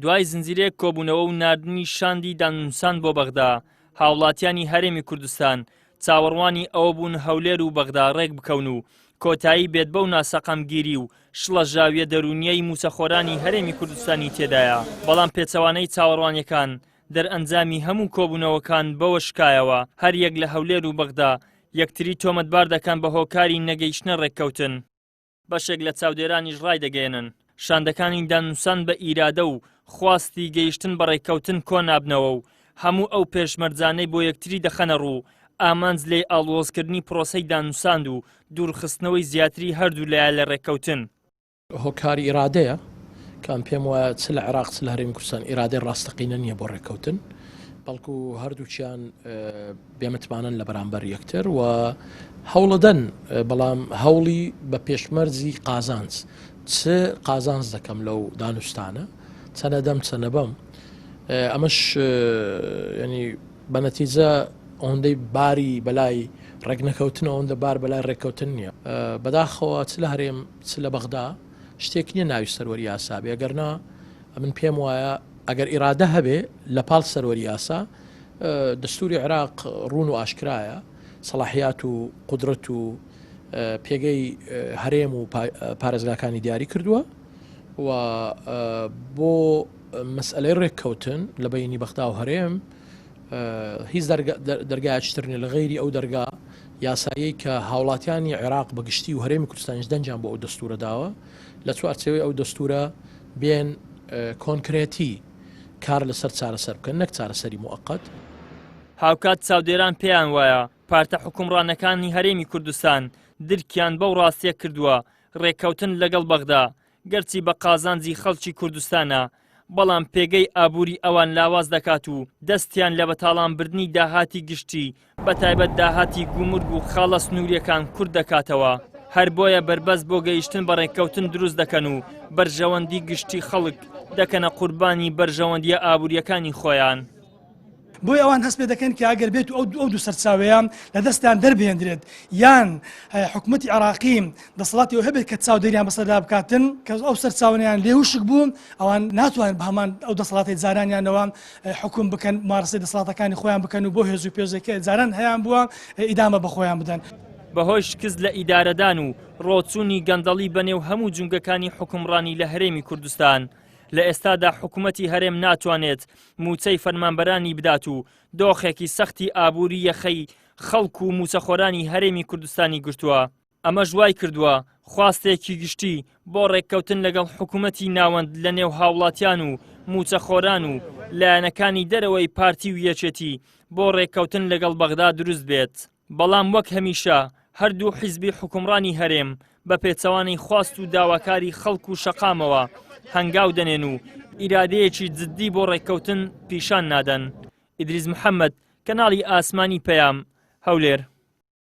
دوای زنجیرەیەک کۆبوونەوە و ناردنی شاندی دانووسان بۆ بەغدا، هاوڵاتیانی هەرێمی کوردستان چاوەڕوانی ئەوە بوون هەولێر و بەغدا ڕێک بکەون و کۆتایی بێت بەو ناسەقامگیری و شڵە ژاویە دەرونیەی موچەخۆرانی هەرێمی کوردستانی تێدایە. بەڵام پێچەوانەی چاوەڕوانیەکان دەرئەنجامی هەموو کۆبوونەوەکان بەوە شکایەوە هەر یەک لە هەولێر و بەغدا یەکتری تۆمەتبار دەکەن بە هۆکاری نەگەیشتنە ڕێککەوتن. بەشێک لە چاودێرانیش ڕای دەگەێنن شاندەکانی دانووسان بە ئیرادە و خواستی گەیشتن بە ڕێککەوتن کۆنابنەوە و هەموو ئەو پێشمەرجانەی بۆ یەکتری دەخەنە ڕوو ئامانج لێ ئاڵۆزکردنی پرۆسەی دانووساند و دوورخستنەوەی زیاتری هەردوو لایە لە ڕێککەوتن. هۆکاری ئیرادەیە کام پێم وایە چ لە عێراق چ لە هەرێمی کوردستان ئیرادەی ڕاستەقینە نییە بۆ ڕێککەوتن، بەڵکو هەردووچیان بێمتمانن لە بەرامبەر یەکتر و هەوڵەدەن، بەڵام هەوڵی بە پێشمەرجی قازانج چ قازانج دەکەم لەو دانوستانە چەنە دەم چەنە بەم ئەمەش ینی بە نەتیجە ئەوەندەی باری بەلای ڕێکنەکەوتن ئەوەندە بار بەلای ڕێککەوتن نییە. بەداخەوە چ لە هەرێم چ لە بەغدا شتێک نییە ناوی سەروەری یاسا بێ، ئەگەرنا من پێم وایە ئەگەر ئیرادە هەبێ لە پاڵ سەروەری یاسا دەستوری عێراق ڕوون و ئاشکرایە سەلاحیات و قودرەت و پێگەی هەرێم و پارێزگاکانی دیاری کردووە و بۆ مەسئلەی ڕێککەوتن لە بەینی بەغدا و هەرێم هیچ دەرگایەترنی لە غەیری ئەو دەرگا یاسایی کە هاوڵاتیانی عێراق بەگشتی و هەرێمی کوردستانیش دەنجیان بۆ ئەو دەستورە داوە لە چوارچێوەی ئەو دەستورە بێن کۆنکرێتی کار لەسەر چارەسەر بکەن، نەک چارەسەری موقت. هاوکات چاودێران پێیان وایە پارتە حکومڕانەکانی هەرێمی کوردستان درکیان بەو ڕاستیە کردووە ڕێککەوتن لەگەڵ بەغدا گەرچی بە قازانجی خەڵکی کوردستانە، بەڵام پێگەی ئابووری ئەوان لاواز دەکات و دەستیان لە بەتاڵانبردنی داهاتی گشتی بە تایبەت داهاتی گومرگ و خاڵە سنووریەکان کورد دەکاتەوە. هەر بۆیە بربەست بۆ گەیشتن بە ڕێککەوتن دروست دەکەن و بەرژەوەندی گشتی خەڵک دەکەنە قوربانی بەرژەوەندیە ئابوووریەکانی خۆیان. بۆی ئەوان هەست پێ دەکەن کە ئەگەر بێت و ئەو دوو سەرچاوەیان لە دەستیان دەربێنرێت یان حکوومەتی عێراقی دەسەڵاتی هەبێت کە چاودێریان بەسەردا بکاتن کە ئەو سەرچاوەیان لێوشک بوون ئەوان ناتوانن بە هەمان ئەو دەسەڵاتی جارانیانەوە حکوم بکەن مارسی دەسەڵاتەکانی خۆیان بکەن و بۆ هێز و پێزێکە جاران هەیان بووە ئیدامە بە خۆیان بدەن. بەهۆی شکست لە ئیدارەدان و ڕۆچوونی گەندەڵی بەنێو هەموو جونگەکانی حکومڕانی لە هەرێمی کوردستان لە ئێستادا حکوومەتی هەرێم ناتوانێت موچەی فەرمانبەرانی بدات و دۆخێکی سەختی ئابووری یەخەی خەڵک و موچەخۆرانی هەرێمی کوردستانی گرتووە. ئەمە ژوای کردووە خواستێکی گشتی بۆ ڕێککەوتن لەگەڵ حکوومەتی ناوەند لە نێو هاوڵاتیان و موچەخۆران و لایەنەکانی دەرەوەی پارتی و یەکێتی بۆ ڕێککەوتن لەگەڵ بەغدا دروست بێت. بەڵام وەک هەمیشە هەردوو حیزبی حکومڕانی هەرێم بە پێچەوانەی خواست و داواکاری خەڵک و شەقامەوە هەنگاو دەنێن و ئیرادەیەکی جددی بۆ ڕێککەوتن پیشان نادەن. ئیدریس محەممەد، کەناڵی ئاسمانی پەیام، هەولێر.